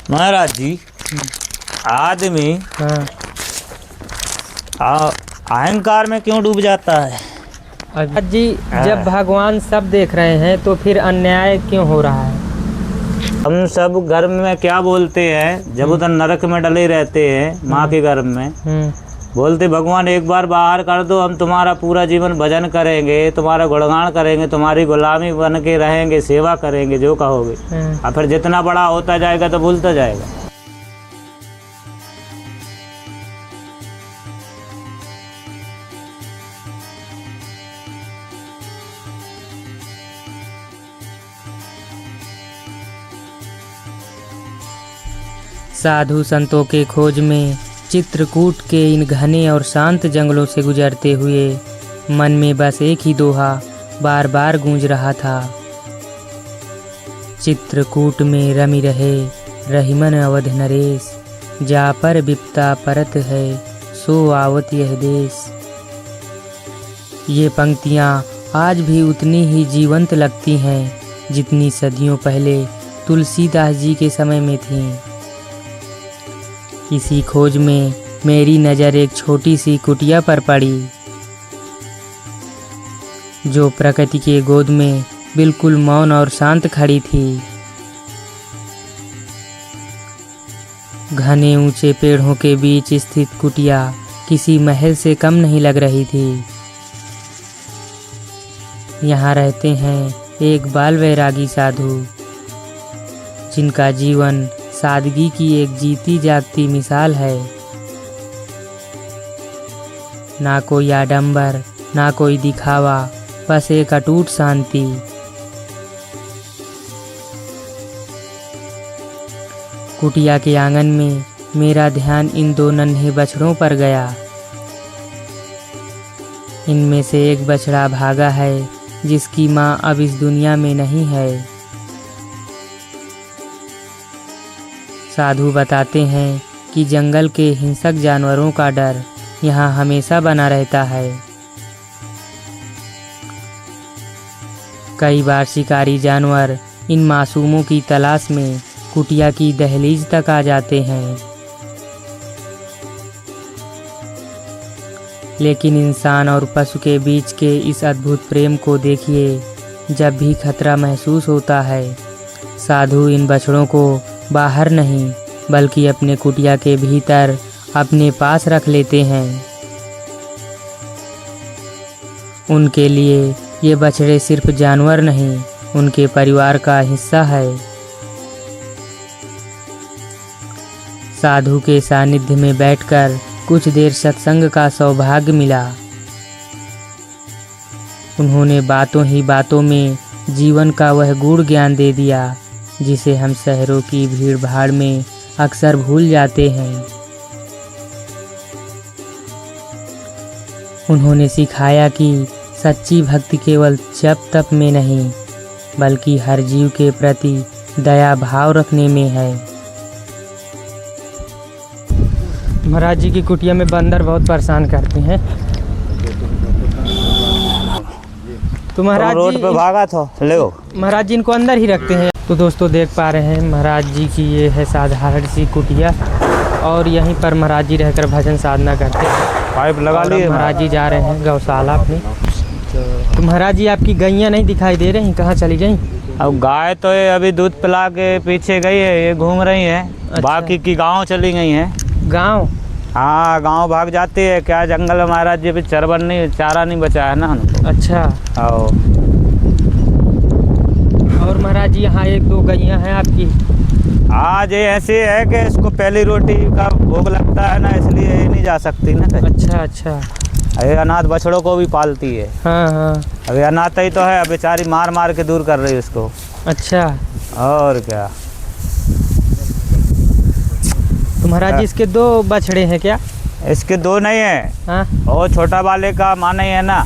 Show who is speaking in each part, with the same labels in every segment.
Speaker 1: महाराज जी, आदमी
Speaker 2: हाँ।
Speaker 1: अहंकार में क्यों डूब जाता है?
Speaker 2: महाराज जी, जब भगवान सब देख रहे हैं तो फिर अन्याय क्यों हो रहा है?
Speaker 1: हम सब गर्भ में क्या बोलते हैं जब उधर नरक में डले रहते हैं माँ के गर्भ में, बोलते भगवान एक बार बाहर कर दो, हम तुम्हारा पूरा जीवन भजन करेंगे, तुम्हारा गुणगान करेंगे, तुम्हारी गुलामी बन के रहेंगे, सेवा करेंगे जो कहोगे। और फिर जितना बड़ा होता जाएगा तो भूलता जाएगा।
Speaker 2: साधु संतों के खोज में चित्रकूट के इन घने और शांत जंगलों से गुजरते हुए मन में बस एक ही दोहा बार बार गूंज रहा था। चित्रकूट में रमी रहे रहीमन अवध नरेश, जा पर विपता परत है सो आवत यह देश। ये पंक्तियाँ आज भी उतनी ही जीवंत लगती हैं जितनी सदियों पहले तुलसीदास जी के समय में थीं। इसी खोज में मेरी नज़र एक छोटी सी कुटिया पर पड़ी, जो प्रकृति के गोद में बिल्कुल मौन और शांत खड़ी थी। घने ऊंचे पेड़ों के बीच स्थित कुटिया किसी महल से कम नहीं लग रही थी। यहाँ रहते हैं एक बाल वैरागी साधु, जिनका जीवन सादगी की एक जीती जागती मिसाल है। ना कोई आडंबर, ना कोई दिखावा, बस एक अटूट शांति। कुटिया के आंगन में मेरा ध्यान इन दो नन्हे बछड़ों पर गया। इनमें से एक बछड़ा भागा है जिसकी माँ अब इस दुनिया में नहीं है। साधु बताते हैं कि जंगल के हिंसक जानवरों का डर यहाँ हमेशा बना रहता है। कई बार शिकारी जानवर इन मासूमों की तलाश में कुटिया की दहलीज तक आ जाते हैं, लेकिन इंसान और पशु के बीच के इस अद्भुत प्रेम को देखिए। जब भी खतरा महसूस होता है, साधु इन बछड़ों को बाहर नहीं बल्कि अपने कुटिया के भीतर अपने पास रख लेते हैं। उनके लिए ये बछड़े सिर्फ जानवर नहीं, उनके परिवार का हिस्सा है। साधु के सानिध्य में बैठकर कुछ देर सत्संग का सौभाग्य मिला। उन्होंने बातों ही बातों में जीवन का वह गूढ़ ज्ञान दे दिया जिसे हम शहरों की भीड़ भाड़ में अक्सर भूल जाते हैं। उन्होंने सिखाया कि सच्ची भक्ति केवल जप तप में नहीं बल्कि हर जीव के प्रति दया भाव रखने में है। महाराज जी की कुटिया में बंदर बहुत परेशान करते हैं, तो महाराज
Speaker 1: रोड पे भागा था ले
Speaker 2: महाराज जी इनको अंदर ही रखते हैं। तो दोस्तों देख पा रहे हैं महाराज जी की ये है साधारण सी कुटिया, और यहीं पर महाराज जी रहकर भजन साधना करते हैं।
Speaker 1: पाइप लगा लिए
Speaker 2: महाराज जी जा रहे हैं गौशाला अपनी। तो महाराज जी आपकी गैया नहीं दिखाई दे रही, कहाँ चली गई?
Speaker 1: अब गाय तो ये अभी दूध पिला के पीछे गई है, ये घूम रही है।
Speaker 2: अच्छा।
Speaker 1: बाकी की गांव चली गई हैं।
Speaker 2: गाँव?
Speaker 1: हाँ, गांव भाग जाती है। क्या जंगल में महाराज जी अभी चारा नहीं बचा है ना उनको।
Speaker 2: अच्छा। और महाराज जी यहाँ एक दो गैया हैं आपकी?
Speaker 1: आज ये ऐसे है कि इसको पहली रोटी का भोग लगता है ना, इसलिए ये नहीं जा सकती ना कहीं।
Speaker 2: अच्छा अच्छा।
Speaker 1: ये अनाथ बछड़ों को भी पालती है।
Speaker 2: हाँ हाँ।
Speaker 1: अभी अनाथ ही तो है, बेचारी मार मार के दूर कर रही है उसको।
Speaker 2: अच्छा।
Speaker 1: और क्या।
Speaker 2: तो महाराज जी इसके दो बछड़े हैं क्या?
Speaker 1: इसके दो नहीं है।
Speaker 2: हाँ।
Speaker 1: और छोटा वाले का माँ नहीं है ना।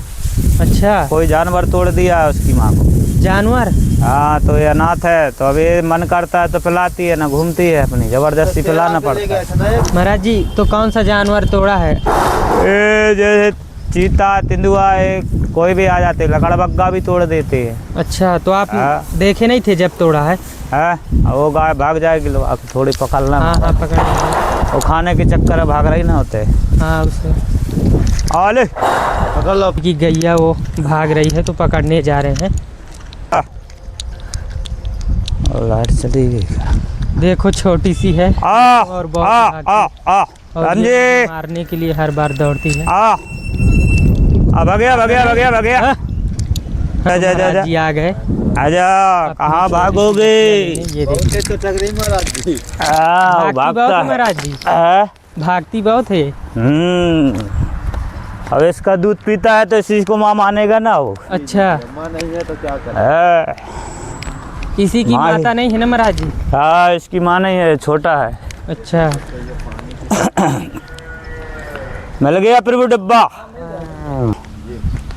Speaker 2: अच्छा।
Speaker 1: कोई जानवर तोड़ दिया है उसकी माँ को।
Speaker 2: जानवर?
Speaker 1: हाँ, तो ये अनाथ है, तो अभी मन करता है तो पिलाती है ना, घूमती है अपनी, जबरदस्ती पिलाना पड़ता है।
Speaker 2: महाराज जी तो कौन सा जानवर तोड़ा है?
Speaker 1: ये जैसे चीता, तेंदुआ, कोई भी आ जाते, लकड़बग्गा भी तोड़ देते हैं।
Speaker 2: अच्छा, तो आप देखे नहीं थे जब तोड़ा है?
Speaker 1: है, वो गाय भाग जाएगी, लो अब थोड़ी पकड़ना।
Speaker 2: हाँ हाँ पकड़ लिया।
Speaker 1: वो खाने के चक्कर में भाग रही ना होते।
Speaker 2: हाँ उसे
Speaker 1: आले पकड़ लो।
Speaker 2: कि गैया वो भाग रही है तो पकड़ने जा रहे हैं।
Speaker 1: लाइट चली गई।
Speaker 2: देखो छोटी सी है और बहुत भागती है। और ये मारने के लिए हर बार दौड़ती है।
Speaker 1: भगया
Speaker 2: महाराज जी आ गए।
Speaker 1: आजा, कहाँ भागोगे?
Speaker 2: ये देखो
Speaker 1: भागता
Speaker 2: महाराज जी, भागती बहुत है।
Speaker 1: अब इसका दूध पीता है तो इस चीज को माँ मानेगा ना वो।
Speaker 2: अच्छा,
Speaker 3: माँ नहीं है तो क्या करें?
Speaker 2: इसी की माता नहीं है ना महाराज जी?
Speaker 1: हाँ, इसकी माँ नहीं है, छोटा है।
Speaker 2: अच्छा
Speaker 1: मिल गया फिर वो डिब्बा।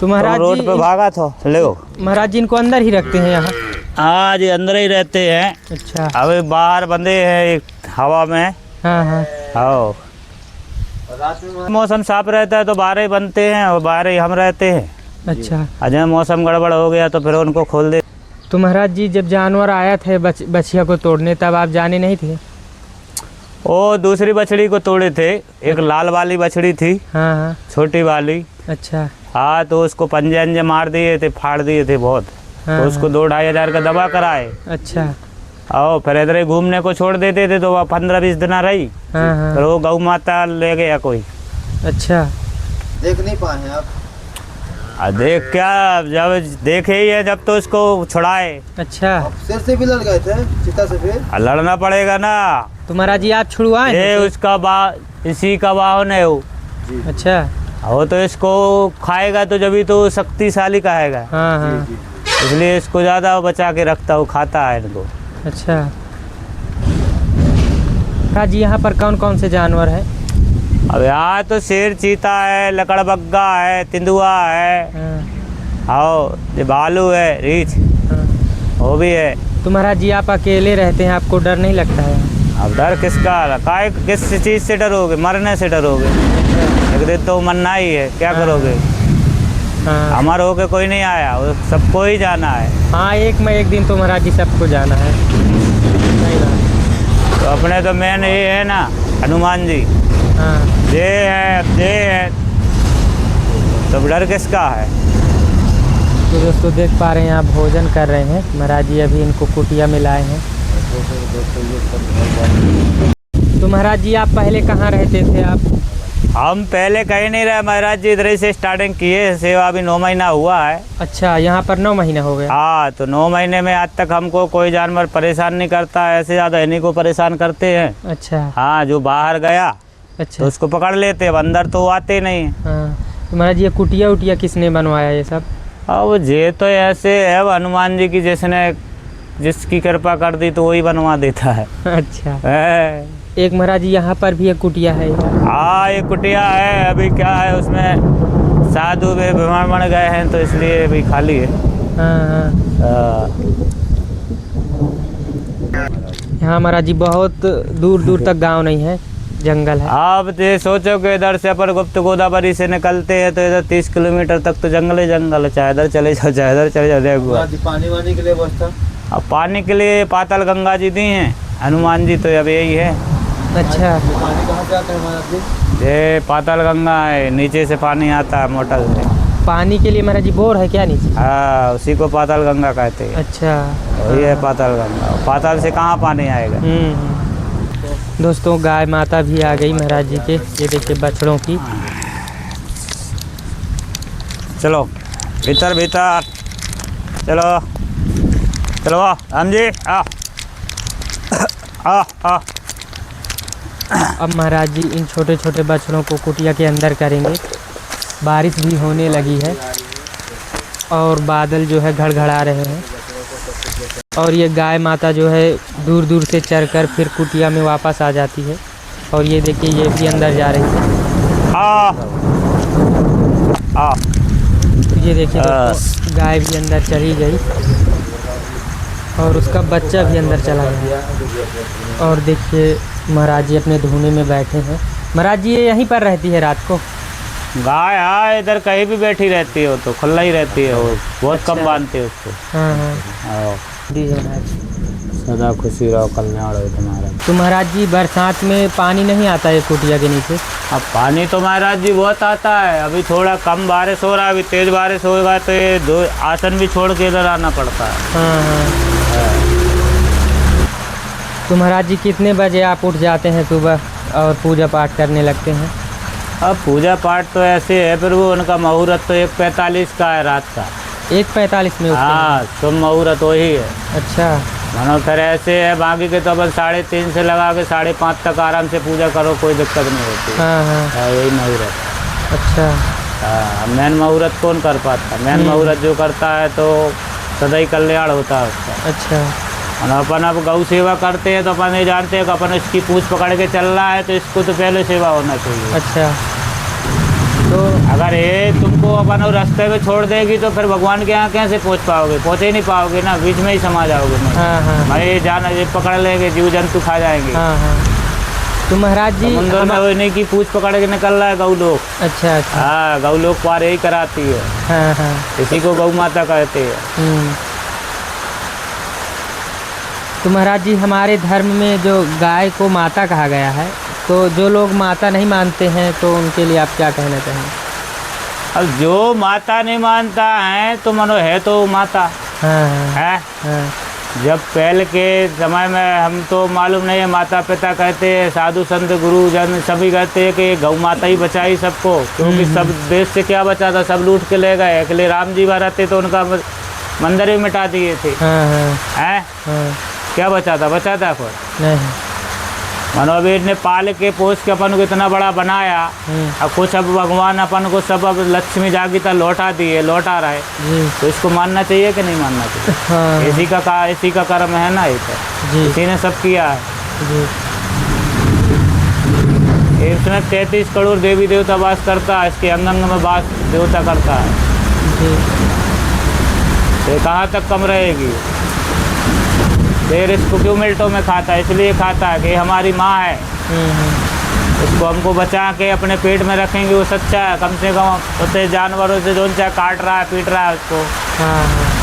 Speaker 2: तो महाराज
Speaker 1: रोड
Speaker 2: जी
Speaker 1: पे भागा था। ले
Speaker 2: महाराज जी इनको अंदर ही रखते हैं यहाँ?
Speaker 1: हाँ जी, अंदर ही रहते हैं।
Speaker 2: अच्छा,
Speaker 1: अभी बाहर बंधे हैं एक हवा में।
Speaker 2: हाँ हाँ।
Speaker 1: आओ, मौसम साफ रहता है तो बाहर ही बनते हैं और बाहर ही हम रहते हैं।
Speaker 2: अच्छा,
Speaker 1: अजय मौसम गड़बड़ हो गया तो फिर उनको खोल दे।
Speaker 2: तो महाराज जी जब जानवर आया थे बछिया को तोड़ने, तब आप जाने नहीं थे?
Speaker 1: वो दूसरी बछड़ी को तोड़े थे, एक लाल वाली बछड़ी थी।
Speaker 2: हाँ हाँ।
Speaker 1: छोटी वाली।
Speaker 2: अच्छा।
Speaker 1: हाँ, तो उसको पंजे अंजे मार दिए थे, फाड़ दिए थे बहुत।
Speaker 2: हाँ,
Speaker 1: तो उसको 2-2.5 हज़ार का दवा कराए।
Speaker 2: अच्छा।
Speaker 1: आओ, फिर इधर ही घूमने को छोड़ देते थे तो वह 15-20 दिन रही।
Speaker 2: हाँ हाँ।
Speaker 1: फिर वो गौ माता ले गया कोई।
Speaker 2: अच्छा,
Speaker 3: देख नहीं पाए आप?
Speaker 1: देख क्या, जब देखे ही है जब तो उसको छुड़ाए।
Speaker 2: अच्छा।
Speaker 3: सिर से भी लड़ गए थे चिता से? फिर
Speaker 1: लड़ना पड़ेगा ना।
Speaker 2: तो महाराज जी आप छुड़वाए?
Speaker 1: ये उसका इसी का वाहन है वो।
Speaker 2: अच्छा।
Speaker 1: वो तो इसको खाएगा तो जब तो शक्तिशाली कहेगा।
Speaker 2: हाँ हाँ।
Speaker 1: इसलिए इसको ज़्यादा बचा के रखता, वो खाता है इनको।
Speaker 2: अच्छा। महाराज जी यहाँ पर कौन कौन से जानवर हैं?
Speaker 1: अब यहाँ तो शेर, चीता है, लकड़बग्गा है, तेंदुआ है।
Speaker 2: हाँ।
Speaker 1: आओ, ये भालू है, रीछ
Speaker 2: हाँ।
Speaker 1: वो भी है।
Speaker 2: तो महाराज जी आप अकेले रहते हैं, आपको डर नहीं लगता है?
Speaker 1: अब डर किसका? काय किस चीज़ से डरोगे? मरने से डरोगे। एक दिन तो मरना ही है, क्या करोगे?
Speaker 2: हाँ।
Speaker 1: अमर होके कोई नहीं आया, वो सबको ही जाना है।
Speaker 2: हाँ, एक दिन तो महाराज जी सबको जाना है। नहीं ना?
Speaker 1: तो अपने तो मेन ये है ना, हनुमान जी।
Speaker 2: हाँ।
Speaker 1: ये है तो डर किसका है?
Speaker 2: तो दोस्तों देख पा रहे हैं आप भोजन कर रहे हैं। महाराज जी अभी इनको कुटिया में लाए हैं। तो महाराज जी आप पहले कहाँ रहते थे आप?
Speaker 1: हम पहले कहीं नहीं रहे महाराज जी, इधर से स्टार्टिंग किए सेवा। अभी 9 महीना हुआ है।
Speaker 2: अच्छा, यहाँ पर 9 महीना हो गया?
Speaker 1: हाँ, तो 9 महीने में आज तक हमको कोई जानवर परेशान नहीं करता है। ऐसे ज़्यादा इन्हीं को परेशान करते हैं।
Speaker 2: अच्छा।
Speaker 1: हाँ, जो बाहर गया
Speaker 2: अच्छा
Speaker 1: तो उसको पकड़ लेते, अब अंदर तो आते नहीं।
Speaker 2: हाँ। तो महाराज ये कुटिया उटिया किसने बनवाया ये सब?
Speaker 1: अब ये तो ऐसे है, हनुमान जी की जिसने जिसकी कृपा कर दी तो वही बनवा देता है।
Speaker 2: अच्छा।
Speaker 1: है।
Speaker 2: एक महाराज जी यहाँ पर भी एक कुटिया है?
Speaker 1: हाँ, ये कुटिया है। अभी क्या है उसमें साधु भी बीमार पड़ गए हैं तो इसलिए अभी खाली है।
Speaker 2: हाँ हाँ। यहाँ महाराज जी बहुत दूर दूर तक गांव नहीं है, जंगल है।
Speaker 1: आप ये सोचो कि इधर से अपन गुप्त गोदावरी से निकलते हैं तो इधर 30 किलोमीटर तक तो जंगल ही जंगल है। चाहे इधर चले जाओ, चाहे इधर चले जाओ। देखो
Speaker 3: पानी वानी के लिए व्यवस्था?
Speaker 1: अब पानी के लिए पाताल गंगा जी दी हैं हनुमान जी, तो अब यही है।
Speaker 2: अच्छा।
Speaker 3: पानी कहाँ से आता है महाराज जी?
Speaker 1: ये पाताल गंगा है, नीचे से पानी आता है मोटर से।
Speaker 2: पानी के लिए महाराज जी बोर है क्या नीचे?
Speaker 1: हाँ, उसी को पाताल गंगा कहते हैं।
Speaker 2: अच्छा।
Speaker 1: वही है पाताल गंगा। पाताल से कहाँ पानी आएगा?
Speaker 2: दोस्तों गाय माता भी आ गई महाराज जी के। ये देखिए बछड़ों की।
Speaker 1: चलो भीतर भीतर चलो चलो। राम जी आ आ आ।
Speaker 2: अब महाराज जी इन छोटे छोटे बछड़ों को कुटिया के अंदर करेंगे। बारिश भी होने लगी है और बादल जो है घड़घड़ा रहे हैं। और ये गाय माता जो है दूर दूर से चरकर फिर कुटिया में वापस आ जाती है। और ये देखिए ये भी अंदर जा रही है। तो ये देखिए गाय भी अंदर चली गई और उसका बच्चा भी अंदर चला गया। और देखिए महाराज जी अपने धुने में बैठे हैं। महाराज जी ये यहीं पर रहती है रात को?
Speaker 1: गाय हाँ, इधर कहीं भी बैठी रहती है, वो तो खुला ही रहती है। वो बहुत कम बांधते हैं उसको।
Speaker 2: हाँ हाँ।
Speaker 1: हाँ।
Speaker 2: दी है महाराज।
Speaker 1: सदा खुशी रहो, कल्याण हो तुम्हारा।
Speaker 2: तो महाराज जी बरसात में पानी नहीं आता है कुटिया के नीचे?
Speaker 1: अब पानी तो महाराज जी बहुत आता है, अभी थोड़ा कम बारिश हो रहा है, अभी तेज बारिश होगा तो ये दो आसन भी छोड़ के इधर आना पड़ता है।
Speaker 2: हाँ। तो महाराज जी कितने बजे आप उठ जाते हैं सुबह और पूजा पाठ करने लगते हैं?
Speaker 1: अब पूजा पाठ तो ऐसे है, फिर वो उनका मुहूर्त तो 1:45 का है रात का।
Speaker 2: 1:45 में उठते हैं?
Speaker 1: हाँ, शुभ मुहूर्त वही है।
Speaker 2: अच्छा।
Speaker 1: मानो फिर ऐसे है, बाकी के तो अपन 3:30 से लगा के 5:30 तक आराम से पूजा करो, कोई दिक्कत नहीं होती।
Speaker 2: हाँ,
Speaker 1: यही मुहूर्त।
Speaker 2: अच्छा।
Speaker 1: हाँ, मेन मुहूर्त कौन कर पाता? मेन मुहूर्त जो करता है तो सदा ही कल्याण होता है उसका।
Speaker 2: अच्छा।
Speaker 1: और अपन अब गौ सेवा करते हैं तो अपन ये जानते हैं कि अपन इसकी पूछ पकड़ के चल रहा है तो इसको तो पहले सेवा होना चाहिए।
Speaker 2: अच्छा। तो
Speaker 1: अगर ये तुमको अपन रास्ते में छोड़ देगी तो फिर भगवान के यहाँ कैसे पहुँच पाओगे? पहुँच ही नहीं पाओगे ना, बीच में ही समा जाओगे।
Speaker 2: हाँ।
Speaker 1: भाई जाना, ये पकड़ लेंगे, जीव जंतु खा जाएंगे।
Speaker 2: हाँ। तो महाराज जी
Speaker 1: समुद्र में उन्हीं की पूछ पकड़ के निकल रहा है गौ लोग।
Speaker 2: अच्छा।
Speaker 1: हाँ, गौ लोग पार यही कराती है।
Speaker 2: हाँ।
Speaker 1: इसी को गौ माता कहते हैं।
Speaker 2: तो महाराज जी हमारे धर्म में जो गाय को माता कहा गया है, तो जो लोग माता नहीं मानते हैं तो उनके लिए आप क्या कहना चाहेंगे?
Speaker 1: अब जो माता नहीं मानता है तो मनो है तो माता है। जब पहले के समय में हम तो मालूम नहीं है, माता पिता कहते हैं, साधु संत गुरु जन सभी कहते हैं कि गौ माता ही बचाई सबको, क्योंकि सब देश से क्या बचा था, सब लूट के ले गए। अकेले राम जी रहते तो उनका मंदिर भी मिटा दिए थे। हैं? क्या बचा था? कोई
Speaker 2: नहीं।
Speaker 1: मनोवीर ने पाल के पोस के अपन को इतना बड़ा बनाया। अब कुछ अब भगवान अपन को सब अब लक्ष्मी जागीता लौटा रहा है, तो इसको मानना चाहिए कि नहीं मानना चाहिए?
Speaker 2: हाँ।
Speaker 1: इसी का कर्म है ना, ये तो इसी ने सब किया है। इसमें 33 करोड़ देवी देवता वास करता है, इसके अंग अंग में वास देवता करता है। ये कहाँ तक कम रहेगी? फिर इसको क्यों मिल्टों में खाता है? इसलिए खाता है कि हमारी माँ है, इसको हमको बचा के अपने पेट में रखेंगे, वो सच्चा है। कम से कम उसे जानवरों से जो चाहे काट रहा है, पीट रहा है उसको,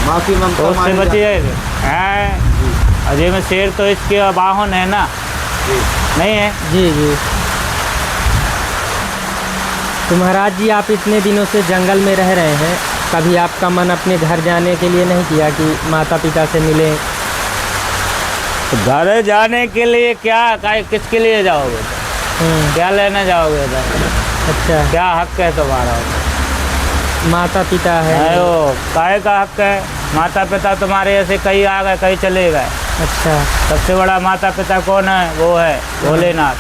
Speaker 3: माँ की ममता
Speaker 1: तो उससे बच जाएगा। है अजय में शेर तो इसके वाहन है ना, नहीं है?
Speaker 2: जी। तो महाराज जी आप इतने दिनों से जंगल में रह रहे हैं, कभी आपका मन अपने घर जाने के लिए नहीं किया कि माता पिता से मिले?
Speaker 1: घर जाने के लिए क्या, किसके लिए जाओगे? क्या लेने जाओगे इधर?
Speaker 2: अच्छा।
Speaker 1: क्या हक है तुम्हारा?
Speaker 2: माता पिता है
Speaker 1: वो काहे का हक है? माता पिता तुम्हारे ऐसे कई आ गए, कई चले गए।
Speaker 2: अच्छा।
Speaker 1: सबसे बड़ा माता पिता कौन है? वो है भोलेनाथ।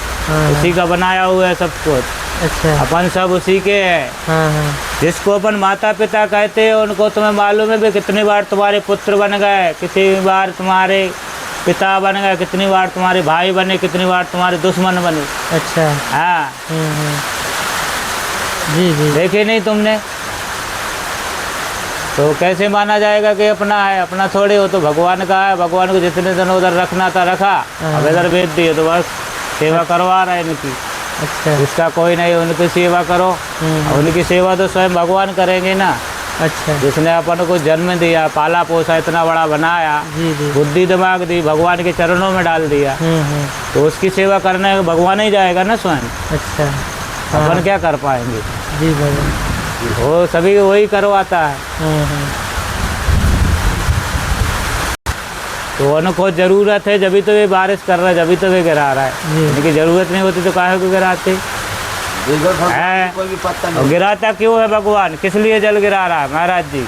Speaker 1: उसी का बनाया हुआ है सब कुछ।
Speaker 2: अच्छा।
Speaker 1: अपन सब उसी के हैं। जिसको अपन माता पिता कहते हैं उनको तुम्हें मालूम है भी कितनी बार तुम्हारे पुत्र बन गए, कितनी बार तुम्हारे पिता बन गए, कितनी बार तुम्हारे भाई बने, कितनी बार तुम्हारे दुश्मन बने।
Speaker 2: अच्छा।
Speaker 1: हाँ।
Speaker 2: जी।
Speaker 1: देखे नहीं तुमने? तो कैसे माना जाएगा कि अपना है? अपना थोड़े हो, तो भगवान का है। भगवान को जितने दिन उधर रखना था रखा, अब इधर भेज दिए तो बस सेवा करवा रहे हैं इनकी।
Speaker 2: अच्छा।
Speaker 1: इसका कोई नहीं, उनकी सेवा करो। उनकी सेवा तो स्वयं भगवान करेंगे ना।
Speaker 2: अच्छा।
Speaker 1: जिसने अपन को जन्म दिया, पाला पोसा, इतना बड़ा बनाया, बुद्धि दिमाग दी, भगवान के चरणों में डाल दिया, तो उसकी सेवा करने भगवान ही जाएगा ना स्वयं।
Speaker 2: अच्छा।
Speaker 1: अपन क्या कर पाएंगे?
Speaker 2: जी भगवान,
Speaker 1: वो सभी वही करवाता है। तो उनको जरूरत है, जभी तो ये बारिश कर रहा है, जभी तो ये गिरा रहा है। इनकी जरूरत नहीं होती तो काहे को गिराते?
Speaker 3: कोई भी पत्ता नहीं।
Speaker 1: गिराता क्यों है भगवान? किस लिए जल गिरा रहा है महाराज जी?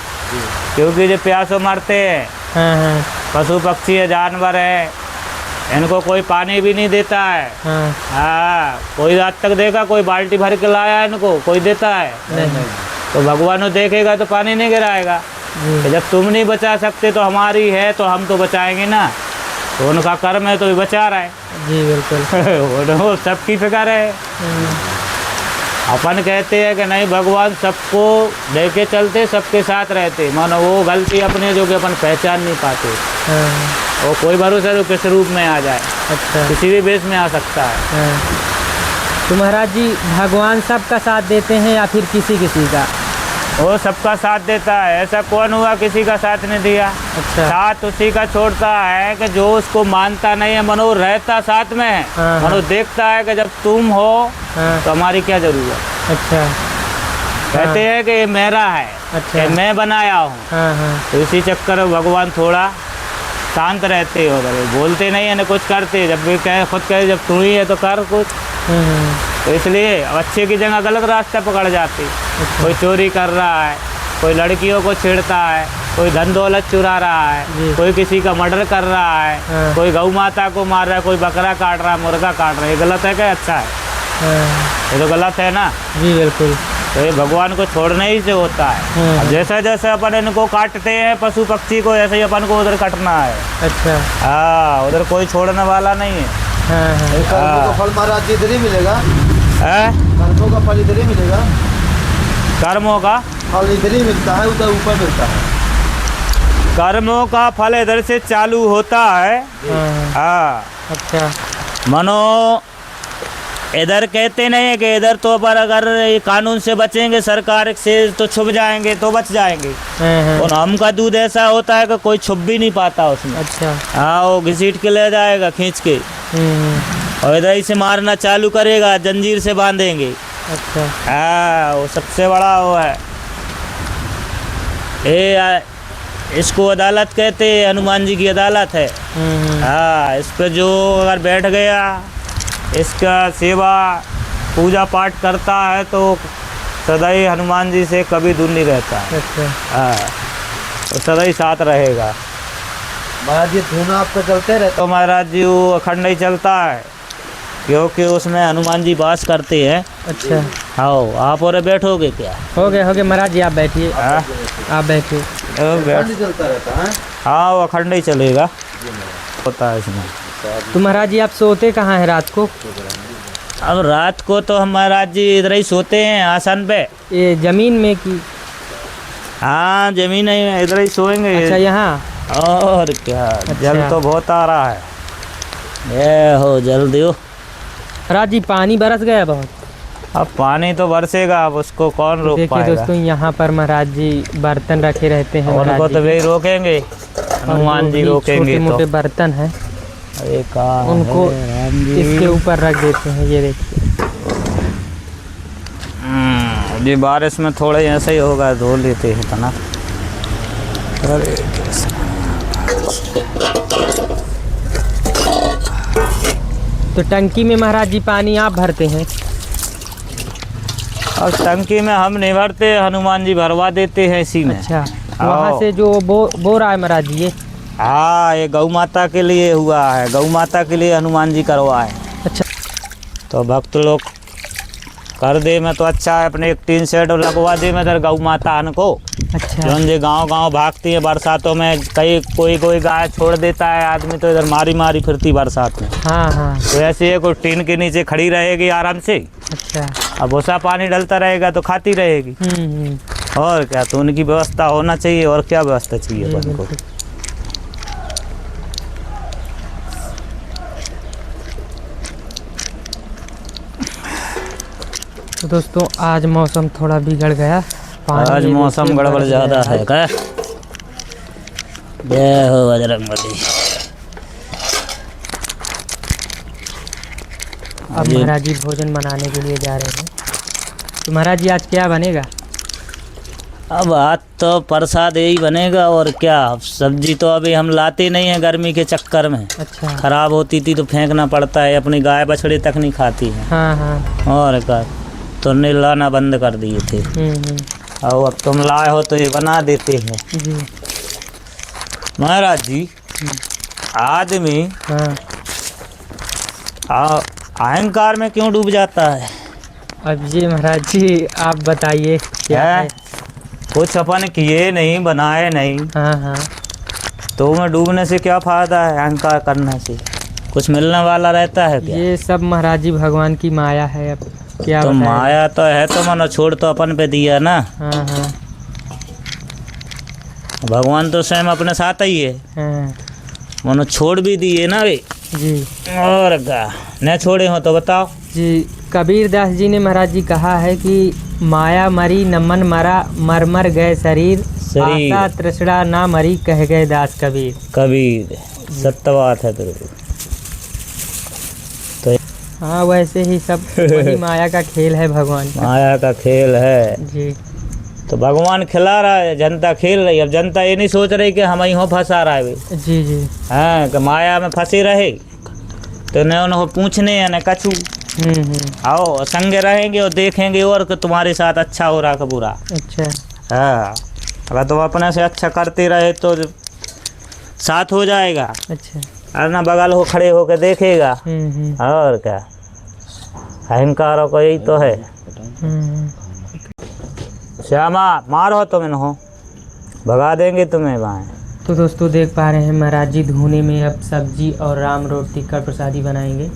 Speaker 1: क्योंकि जो प्यासों मरते हैं, पशु पक्षी है, जानवर है, इनको कोई पानी भी नहीं देता है। हाँ, कोई आज तक देखा कोई बाल्टी भर के लाया है इनको? कोई देता है?
Speaker 2: नहीं।
Speaker 1: तो भगवान देखेगा तो पानी नहीं गिराएगा। तो जब तुम नहीं बचा सकते तो हमारी है तो हम तो बचाएंगे ना। तो उनका कर्म है तो भी बचा रहा है।
Speaker 2: जी बिल्कुल।
Speaker 1: वो सबकी फिक्र है। अपन कहते हैं कि नहीं, भगवान सबको लेके चलते, सबके साथ रहते। मानो वो गलती अपने जो कि अपन पहचान नहीं पाते। वो कोई भरोसा जो किस रूप में आ जाए।
Speaker 2: अच्छा।
Speaker 1: किसी भी बेस में आ सकता है।
Speaker 2: तो महाराज जी भगवान सबका साथ देते हैं या फिर किसी किसी का?
Speaker 1: वो सबका साथ देता है। ऐसा कौन हुआ किसी का साथ नहीं दिया?
Speaker 2: अच्छा।
Speaker 1: साथ उसी का छोड़ता है कि जो उसको मानता नहीं है, मनो रहता साथ में है।
Speaker 2: हाँ,
Speaker 1: मनो देखता है कि जब तुम हो तो हमारी क्या जरूरत।
Speaker 2: अच्छा।
Speaker 1: कहते हैं कि ये मेरा है,
Speaker 2: अच्छा।
Speaker 1: कि मैं बनाया हूँ। तो इसी चक्कर में भगवान थोड़ा शांत रहते हो, बोलते नहीं है ना कुछ करते। जब भी कहे खुद कहे जब तू ही है तो कर कुछ। तो इसलिए अच्छे की जगह गलत रास्ता पकड़ जाती। कोई चोरी कर रहा है, कोई लड़कियों को छेड़ता है, कोई धन दौलत चुरा रहा है, कोई किसी का मर्डर कर रहा है, कोई गौ माता को मार रहा है, कोई बकरा काट रहा है, मुर्गा काट रहा है। ये गलत है क्या अच्छा है? ये तो गलत है ना।
Speaker 2: जी बिल्कुल।
Speaker 1: तो ये भगवान को छोड़ने ही से होता है। अब जैसे जैसे अपन इनको काटते हैं पशु पक्षी को, ऐसे ही अपन को उधर कटना है।
Speaker 2: अच्छा।
Speaker 1: हाँ, उधर कोई छोड़ने वाला नहीं है।
Speaker 3: कर्मों का फल महाराज जी इधर ही मिलेगा।
Speaker 1: है?
Speaker 3: कर्मों का फल इधर ही मिलेगा।
Speaker 1: कर्मों का
Speaker 3: फल इधर ही मिलता है, उधर ऊपर मिलता है।
Speaker 1: कर्मों का फल इधर से चालू होता है। हाँ।
Speaker 2: अच्छा।
Speaker 1: मनो इधर कहते नहीं है कि इधर तो पर अगर ये कानून से बचेंगे सरकार से तो छुप जाएंगे तो बच जाएंगे। और हम का दूध ऐसा होता है कि कोई छुप भी नहीं पाता उसमें।
Speaker 2: अच्छा।
Speaker 1: हाँ, वो घसीट के ले जाएगा खींच के, और इधर ही से मारना चालू करेगा, जंजीर से बांधेंगे।
Speaker 2: अच्छा।
Speaker 1: हाँ, वो सबसे बड़ा वो है। इसको अदालत कहते हैं, हनुमान जी की अदालत है। हाँ, इस पर जो अगर बैठ गया, इसका सेवा पूजा पाठ करता है तो सदैव हनुमान जी से कभी दूर नहीं रहता है।
Speaker 2: अच्छा।
Speaker 1: हाँ, तो सदैव साथ रहेगा।
Speaker 3: महाराज जी धुना आपका चलते रहता
Speaker 1: तो महाराज जी वो अखंड ही चलता है, क्योंकि उसमें हनुमान जी वास करते हैं।
Speaker 2: अच्छा।
Speaker 1: आओ, आप और बैठोगे क्या?
Speaker 2: हो गए महाराज जी, आप बैठिए। आप बैठिए।
Speaker 3: है, चलता रहता है।
Speaker 1: हाँ, वो अखंड ही चलेगा, होता है इसमें।
Speaker 2: तो महाराज जी आप सोते कहाँ हैं रात को?
Speaker 1: अब रात को तो हम महाराज जी इधर ही सोते हैं आसन पे।
Speaker 2: ये जमीन में की?
Speaker 1: हाँ, जमीन है, इधर ही सोएंगे।
Speaker 2: अच्छा, यहाँ।
Speaker 1: और क्या।
Speaker 2: अच्छा।
Speaker 1: जल तो बहुत आ रहा है। ये हो जल दियो।
Speaker 2: महाराज जी पानी बरस गया बहुत।
Speaker 1: अब पानी तो बरसेगा, अब उसको कौन रोक
Speaker 2: देखिए
Speaker 1: पाएगा।
Speaker 2: दोस्तों, यहाँ पर महाराज जी बर्तन रखे रहते हैं।
Speaker 1: उनको तो वे रोकेंगे, हनुमान जी रोकेंगे।
Speaker 2: छोटे मोटे
Speaker 1: तो
Speaker 2: बर्तन हैं,
Speaker 1: अरे कहाँ
Speaker 2: उनको
Speaker 1: है राम जी?
Speaker 2: इसके ऊपर रख देते हैं। ये देखिए।
Speaker 1: ये बारिश में थोड़े ऐसा ही होगा, धो लेते हैं तना। अरे
Speaker 2: तो टंकी में महाराज जी पानी आप भरते हैं?
Speaker 1: और टंकी में हम नहीं भरते, हनुमान जी भरवा देते हैं इसी में।
Speaker 2: अच्छा। वहाँ से जो बो रहा है महाराज जी, ये?
Speaker 1: हाँ, ये गौ माता के लिए हुआ है, गौ माता के लिए हनुमान जी करवाए।
Speaker 2: अच्छा।
Speaker 1: तो भक्त लोग कर दे में तो अच्छा है, अपने एक टीन सेट लगवा दे में इधर गौ माता को।
Speaker 2: अच्छा।
Speaker 1: जो जे गांव भागती है बरसातों में, कोई गाय छोड़ देता है आदमी, तो इधर मारी मारी फिरती बरसात में।
Speaker 2: हाँ हाँ।
Speaker 1: तो ऐसे है, कोई टीन के नीचे खड़ी रहेगी आराम से।
Speaker 2: अच्छा।
Speaker 1: अब भूसा पानी डलता रहेगा तो खाती रहेगी। और क्या, तो उनकी व्यवस्था होना चाहिए। और क्या व्यवस्था चाहिए अपन को।
Speaker 2: तो दोस्तों आज मौसम थोड़ा बिगड़ गया।
Speaker 1: आज मौसम गड़बड़ ज़्यादा है क्या? जय हो बजरंगबली।
Speaker 2: अब महाराज जी भोजन बनाने के लिए जा रहे हैं। तो महाराज जी आज क्या बनेगा?
Speaker 1: अब आज तो प्रसाद यही बनेगा, और क्या। सब्जी तो अभी हम लाते नहीं हैं गर्मी के चक्कर में। अच्छा। खराब होती थी तो फेंकना पड़ता है, अपनी गाय बछड़े तक नहीं खाती है।
Speaker 2: हाँ हाँ।
Speaker 1: और क्या, तो ने लाना बंद कर दिए थे। और अब तुम लाए हो तो ये बना देते हैं
Speaker 2: जी।
Speaker 1: महाराज जी, आदमी अहंकार में क्यों डूब जाता है?
Speaker 2: अब ये महाराज जी आप बताइए क्या है?
Speaker 1: कुछ अपन किए नहीं, बनाए नहीं।
Speaker 2: हाँ हाँ।
Speaker 1: तो मैं डूबने से क्या फायदा है? अहंकार करने से कुछ मिलने वाला रहता है क्या?
Speaker 2: ये सब महाराज जी भगवान की माया है। अब क्या
Speaker 1: तो माया तो है, तो मनो छोड़ तो अपन पे दिया ना।
Speaker 2: हाँ हाँ।
Speaker 1: भगवान तो स्वयं अपने साथ ही है।
Speaker 2: हाँ।
Speaker 1: मनो छोड़ भी दिए ना वे
Speaker 2: जी।
Speaker 1: और क्या न छोड़े हो तो बताओ
Speaker 2: जी। कबीर दास जी ने महाराज जी कहा है कि माया मरी न मन मरा, मर मर गए शरीर,
Speaker 1: शरीर।
Speaker 2: आशा तृष्णा ना मरी, कह गए दास कबीर।
Speaker 1: कबीर, सत्य बात है बिल्कुल। तो
Speaker 2: हाँ, वैसे ही सब वही माया का खेल है भगवान का।
Speaker 1: माया का खेल है।
Speaker 2: जी
Speaker 1: तो भगवान खिला रहा है, जनता खेल रही है। अब जनता ये नहीं सोच रही कि हम यहाँ फंसा रहा है भाई।
Speaker 2: जी जी।
Speaker 1: हाँ, कि माया में फंसे रहे तो न उन्हें पूछने या न कछू। आओ संगे रहेंगे और देखेंगे और कि तुम्हारे साथ अच्छा हो रहा कि बुरा।
Speaker 2: अच्छा।
Speaker 1: हाँ, अगर तुम अपने से अच्छा करते रहे तो साथ हो जाएगा।
Speaker 2: अच्छा।
Speaker 1: और ना बगल हो खड़े होकर देखेगा। और क्या, अहंकारों को यही तो है। श्यामा मारो तुम इन्हों, भगा देंगे तुम्हें वहाँ।
Speaker 2: तो दोस्तों देख पा रहे हैं महाराज जी धुने में अब सब्जी और राम रोटी का प्रसादी बनाएंगे।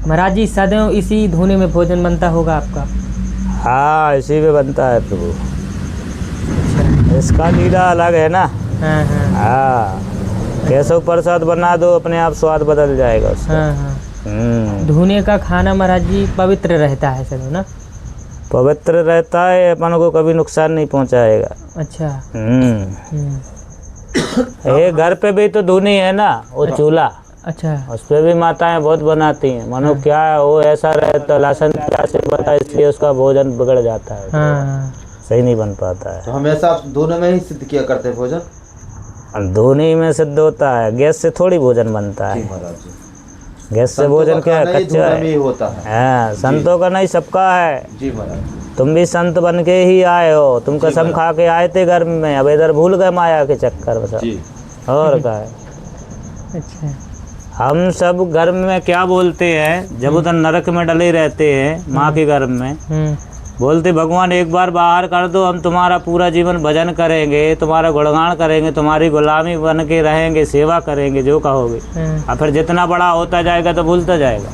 Speaker 2: महाराज जी सदैव इसी धुने में भोजन बनता होगा आपका?
Speaker 1: हाँ, इसी में बनता है प्रभु। इसका लीला अलग है ना।
Speaker 2: हाँ हाँ
Speaker 1: हाँ, केशव प्रसाद बना दो, अपने आप स्वाद बदल जाएगा उसका।
Speaker 2: हाँ हाँ। धुने का खाना महाराज जी पवित्र रहता है सब ना?
Speaker 1: पवित्र रहता है, अपन को कभी नुकसान नहीं पहुंचाएगा।
Speaker 2: अच्छा।
Speaker 1: ये घर पे भी तो धुनी है ना, वो चूल्हा।
Speaker 2: अच्छा।
Speaker 1: उस पे भी माताएं बहुत बनाती हैं। मानो क्या है, वो ऐसा रहता लहसुन प्याज से बनता है, इसलिए उसका भोजन बिगड़ जाता है।
Speaker 2: हाँ।
Speaker 1: सही नहीं बन पाता है।
Speaker 3: तो हमेशा आप दोनों में ही सिद्ध किया करते हैं भोजन?
Speaker 1: धुनी में सिद्ध होता है, गैस से थोड़ी भोजन बनता है। गैस से भोजन क्या है, कच्चा है।
Speaker 3: होता है।
Speaker 1: हाँ, संतों का नहीं सबका है।
Speaker 3: जी महाराज।
Speaker 1: तुम भी संत बन के ही आए हो। तुम कसम खा के आए थे घर में, अब इधर भूल गए माया के चक्कर में सब। और क्या है।
Speaker 2: अच्छा।
Speaker 1: हम सब घर में क्या बोलते हैं, जब उधर नरक में डले रहते हैं माँ के गर्भ में, बोलते भगवान एक बार बाहर कर दो, हम तुम्हारा पूरा जीवन भजन करेंगे, तुम्हारा गुणगान करेंगे, तुम्हारी गुलामी बन के रहेंगे, सेवा करेंगे जो कहोगे। और फिर जितना बड़ा होता जाएगा तो भूलता जाएगा,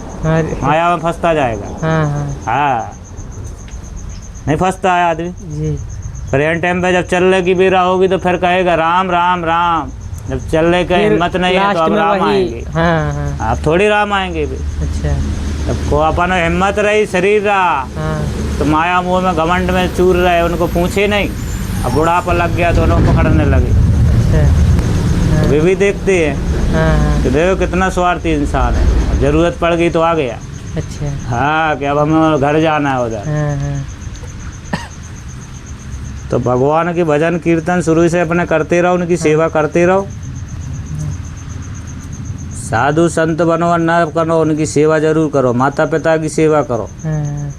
Speaker 1: माया में फंसता जाएगा। हाँ, नहीं फंसता है आदमी
Speaker 2: जी।
Speaker 1: फिर एंड टाइम पे जब चलने की बेरा होगी तो फिर कहेगा राम राम राम। जब चलने का हिम्मत नहीं है तो अब राम आएंगे। अब थोड़ी राम आएंगे भी।
Speaker 2: अच्छा।
Speaker 1: जब को अपन हिम्मत रही, शरीर रहा, तो माया मुँह में घमंड में चूर रहे, उनको पूछे नहीं। अब बुढ़ापा लग गया तो उनको पकड़ने लगे। अच्छा। वे भी देखते हैं कि देखो कितना स्वार्थी इंसान है, जरूरत पड़ गई तो आ गया।
Speaker 2: अच्छा।
Speaker 1: हाँ, कि अब हमें घर जाना है उधर। तो भगवान के भजन कीर्तन शुरू से अपने करते रहो, उनकी सेवा करते रहो। साधु संत बनो और न करो, उनकी सेवा जरूर करो, माता पिता की सेवा करो।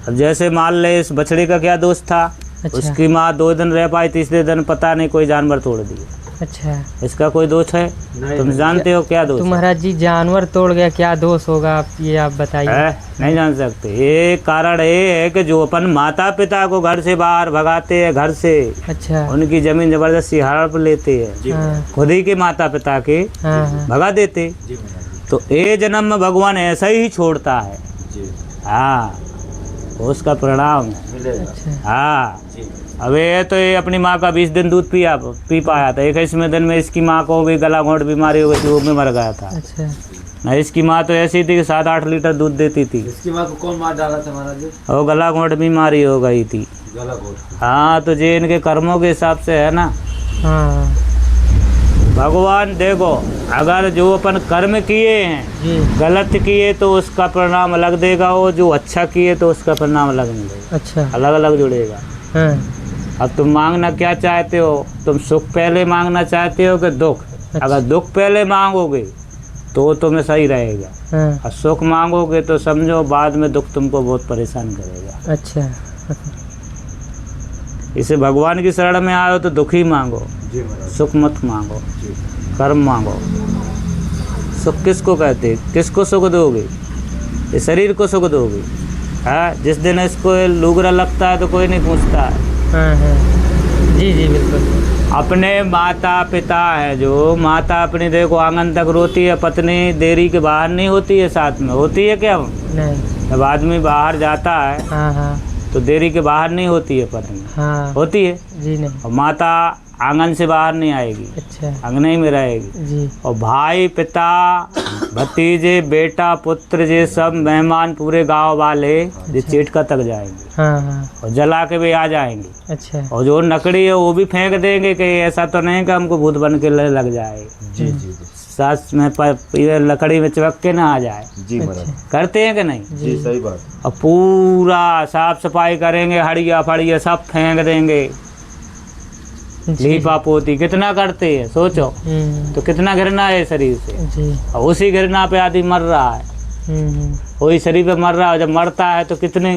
Speaker 1: अब जैसे मान ले इस बछड़े का क्या दोष था। अच्छा। उसकी माँ 2 दिन रह पाई, तीसरे दिन पता नहीं कोई जानवर तोड़ दिया। अच्छा। इसका कोई दोष है? तुम जानते हो क्या दोष?
Speaker 2: महाराज जी जानवर तोड़ गया, क्या दोष होगा आप ये आप बताइए।
Speaker 1: नहीं जान सकते। एक कारण ये है कि जो अपन माता पिता को घर से बाहर भगाते हैं, घर से। अच्छा। उनकी जमीन जबरदस्ती हड़प लेते हैं, खुद ही के माता पिता के भगा देते। तो ये जन्म में भगवान ऐसा ही छोड़ता है। हाँ, उसका परिणाम। हाँ, अब ये तो ये अपनी माँ का 20 दिन दूध पी पाया था। 21वें दिन में इसकी माँ को भी गला घोंट बीमारी हो गई थी, वो भी मर गया था। अच्छा। ना इसकी माँ तो ऐसी थी कि 7-8 लीटर दूध देती थी।
Speaker 3: इसकी माँ को कौन मार डाला था महाराज जी?
Speaker 1: वो गला घोंट बीमारी हो गई थी।
Speaker 3: गला घोंट।
Speaker 1: हाँ, तो ये इनके कर्मों के हिसाब से है ना।
Speaker 2: हाँ।
Speaker 1: भगवान देखो, अगर जो अपन कर्म किए हैं गलत किए तो उसका परिणाम अलग देगा, वो जो अच्छा किए तो उसका परिणाम अलग मिलेगा। अच्छा। अलग अलग जुड़ेगा। अब तुम मांगना क्या चाहते हो? तुम सुख पहले मांगना चाहते हो कि दुख? अच्छा। अगर दुख पहले मांगोगे तो तुम्हें सही रहेगा। और सुख मांगोगे तो समझो बाद में दुख तुमको बहुत परेशान करेगा। अच्छा। इसे भगवान की शरण में आए हो तो दुख ही मांगो, सुख मत मांगो, कर्म मांगो। सुख किसको कहते? किसको सुख दोगे? इस शरीर को सुख दोगे। हाँ, जिस दिन इसको लूगरा लगता है तो कोई नहीं पूछता है। जी जी बिल्कुल। अपने माता पिता है, जो माता अपनी देखो आंगन तक रोती है, पत्नी देरी के बाहर नहीं होती है, साथ में होती है क्या? नहीं। जब आदमी बाहर जाता है तो देरी के बाहर नहीं होती है पत्नी। हाँ। होती है? जी नहीं। और माता आंगन से बाहर नहीं आएगी,
Speaker 2: अच्छा
Speaker 1: अंगने ही में रहेगी।
Speaker 2: जी।
Speaker 1: और भाई, पिता, भतीजे, बेटा, पुत्र, ये सब मेहमान पूरे गांव वाले ये चेटका तक जाएंगे
Speaker 2: हाँ हाँ।
Speaker 1: और जला के भी आ जाएंगे।
Speaker 2: अच्छा
Speaker 1: और जो लकड़ी है वो भी फेंक देंगे कि ऐसा तो नहीं कि हमको भूत बन के लग जाए,
Speaker 3: जी जी जी
Speaker 1: सास में ये लकड़ी में चिपक के ना आ जाए।
Speaker 3: जी महाराज
Speaker 1: करते हैं कि नहीं?
Speaker 3: जी सही बात।
Speaker 1: और पूरा साफ सफाई करेंगे, हड़िया फड़िया सब फेंक देंगे, लीपा पोती कितना करते हैं सोचो। तो कितना घृणा है शरीर से।
Speaker 2: जी।
Speaker 1: और उसी घृणा पे आदमी मर रहा है, वही शरीर पे मर रहा है। जब मरता है तो कितनी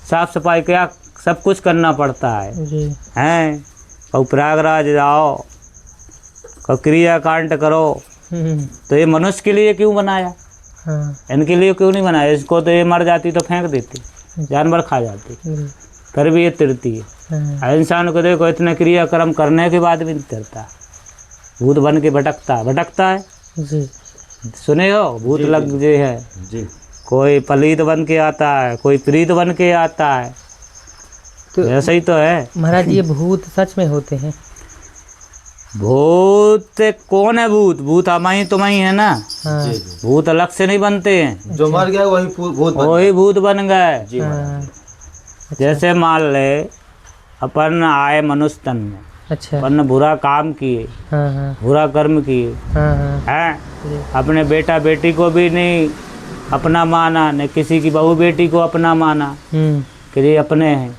Speaker 1: साफ सफाई क्या सब कुछ करना पड़ता है
Speaker 2: जी।
Speaker 1: हैं। और प्रयागराज जाओ, और क्रियाकांड करो। तो ये मनुष्य के लिए क्यों बनाया?
Speaker 2: हाँ।
Speaker 1: इनके लिए क्यों नहीं बनाया? इसको तो ये मर जाती तो फेंक देती, जानवर खा जाती, फिर भी ये तिरती है। इंसान को देखो इतने क्रियाक्रम करने के बाद भी नहीं तिरता, भूत बन के भटकता है
Speaker 2: जी।
Speaker 1: सुने हो? भूत
Speaker 3: जी,
Speaker 1: लग जे है
Speaker 3: जी।
Speaker 1: कोई पलीत बन के आता है, कोई प्रीत बन के आता है,
Speaker 2: तो
Speaker 1: ऐसा ही तो है।
Speaker 2: महाराज ये भूत सच में होते हैं?
Speaker 1: भूत कौन है? भूत हम ही तुम ही है ना।
Speaker 2: हाँ।
Speaker 3: जी जी।
Speaker 1: भूत अलग से नहीं बनते हैं,
Speaker 3: जो मर गया वही भूत बन
Speaker 1: वही भूत बन गए।
Speaker 3: जी महाराज।
Speaker 2: हाँ।
Speaker 1: जैसे मान ले अपन आए मनुष्य तन में,
Speaker 2: अच्छा।
Speaker 1: अपन बुरा काम किए,
Speaker 2: हाँ हाँ
Speaker 1: बुरा कर्म किए
Speaker 2: हाँ हाँ।
Speaker 1: हैं,
Speaker 2: जी।
Speaker 1: अपने बेटा बेटी को भी नहीं अपना माना, न किसी की बहू बेटी को अपना माना कि ये अपने हैं।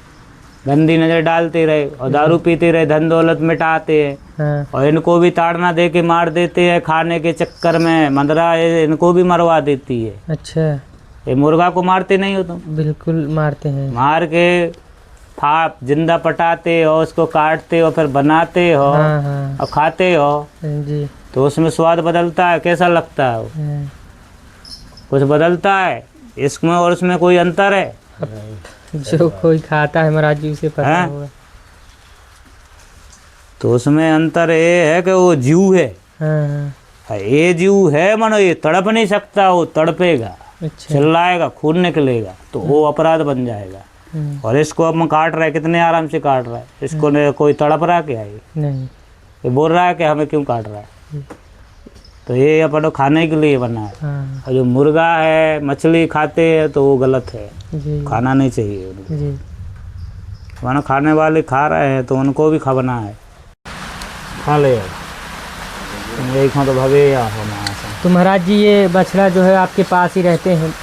Speaker 1: गंदी नज़र डालते रहे और दारू पीते रहे, धन दौलत मिटाते हैं।
Speaker 2: हाँ।
Speaker 1: और इनको भी ताड़ना दे के मार देते हैं खाने के चक्कर में। मंदरा इनको भी मरवा देती है।
Speaker 2: अच्छा।
Speaker 1: ये मुर्गा को मारते नहीं हो तुम?
Speaker 2: बिल्कुल मारते हैं।
Speaker 1: मार के फाप जिंदा पटाते हो, उसको काटते हो, फिर बनाते हो
Speaker 2: हाँ हाँ।
Speaker 1: और खाते हो।
Speaker 2: जी।
Speaker 1: तो उसमें स्वाद बदलता है, कैसा लगता है वो?
Speaker 2: हाँ।
Speaker 1: कुछ बदलता है इसमें और उसमें कोई अंतर है?
Speaker 2: जो कोई खाता है महाराज जी उसे पता
Speaker 1: हाँ?
Speaker 2: होगा।
Speaker 1: तो उसमें अंतर ये है कि वो जीव है।
Speaker 2: हाँ हाँ।
Speaker 1: ये जीव है मानो ये तड़प नहीं सकता, वो तड़पेगा,
Speaker 2: अच्छा।
Speaker 1: चिल्लाएगा, खून निकलेगा, तो वो अपराध बन जाएगा। और इसको हम काट रहे, कितने आराम से काट रहा है। इसको ने कोई तड़प रहा क्या? ये
Speaker 2: नहीं।
Speaker 1: ये बोल रहा है कि हमें क्यों काट रहा है? तो ये अपन खाने के लिए बना है।
Speaker 2: हाँ।
Speaker 1: और जो मुर्गा है, मछली खाते हैं तो वो गलत है,
Speaker 2: जी।
Speaker 1: खाना नहीं चाहिए उनको।
Speaker 2: जी।
Speaker 1: वरना खाने वाले खा रहे हैं तो उनको भी खाना है, खा ले। यही खा तो भगे या होना ऐसा।
Speaker 2: तो महाराज जी ये बछड़ा जो है आपके पास ही रहते हैं?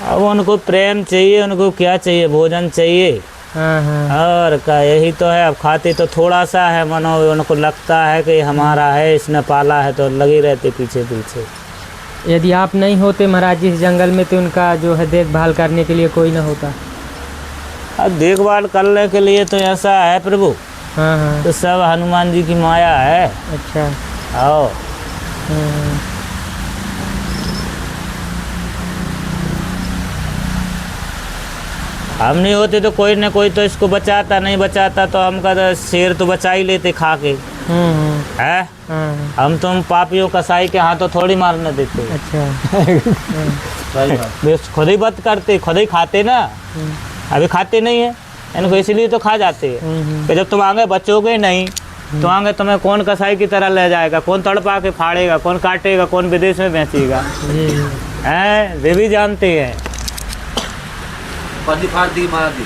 Speaker 1: अब उनको प्रेम चाहिए, उनको क्या चाहिए? भोजन चाहिए।
Speaker 2: हाँ हाँ।
Speaker 1: और का यही तो है। अब खाते तो थोड़ा सा है, मनो उनको लगता है कि हमारा है, इसने पाला है, तो लगे रहते पीछे पीछे।
Speaker 2: यदि आप नहीं होते महाराज जी इस जंगल में तो उनका जो है देखभाल करने के लिए कोई ना होता?
Speaker 1: अब देखभाल करने के लिए तो ऐसा है प्रभु,
Speaker 2: हाँ हाँ।
Speaker 1: तो सब हनुमान जी की माया है।
Speaker 2: अच्छा।
Speaker 1: आओ।
Speaker 2: हाँ।
Speaker 1: हम नहीं होते तो कोई न कोई तो इसको बचाता, नहीं बचाता तो हम का शेर तो बचा ही लेते खा के है।
Speaker 2: हाँ।
Speaker 1: हम तुम पापियों कसाई के हाथों थोड़ी मारने देते।
Speaker 2: अच्छा।
Speaker 3: सही बात।
Speaker 1: वे खुद ही बद करते, खुद ही खाते ना। अभी खाते नहीं है इनको, इसलिए तो खा जाते हैं कि जब तुम आगे बचोगे नहीं तो आगे तुम्हें कौन कसाई की तरह ले जाएगा, कौन तड़पा के फाड़ेगा, कौन काटेगा, कौन विदेश में बेचेगा। हैं, वे भी जानते हैं।
Speaker 3: पन्नी फाड़ दी महाराज जी।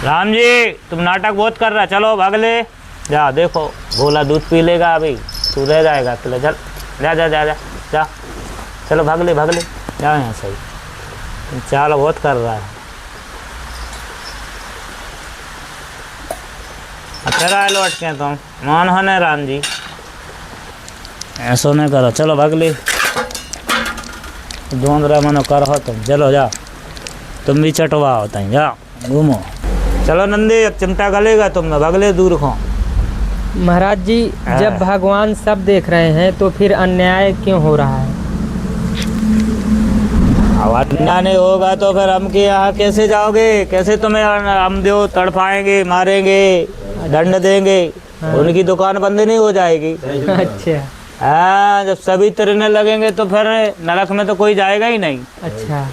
Speaker 1: राम जी तुम नाटक बहुत कर रहा, चलो भाग ले जा। देखो भोला दूध पी लेगा, अभी तू रह जाएगा। चलो चल, जा जा जा जा जा, चलो भाग ले जा यहाँ सही। चाल बहुत कर रहा है। फिर आए लौट के तुम मान होने राम जी, ऐसा नहीं करो। चलो भाग ले, ढूंढ रहा मनो कर हो तुम। चलो जा, तुम भी चटवा होता है, जा घूमो। चलो नंदी, अब चिमटा गलेगा तुम, भगले दूर खो।
Speaker 2: महाराज जी जब भगवान सब देख रहे हैं तो फिर अन्याय क्यों हो रहा है?
Speaker 1: अब अन्याय नहीं होगा तो फिर हम के यहाँ कैसे जाओगे? कैसे तुम्हें हम देव तड़पाएंगे, मारेंगे, दंड देंगे? उनकी दुकान बंद नहीं हो जाएगी।
Speaker 2: अच्छा।
Speaker 1: हाँ, जब सभी तरने लगेंगे तो फिर नरक में तो कोई जाएगा ही नहीं।
Speaker 2: अच्छा।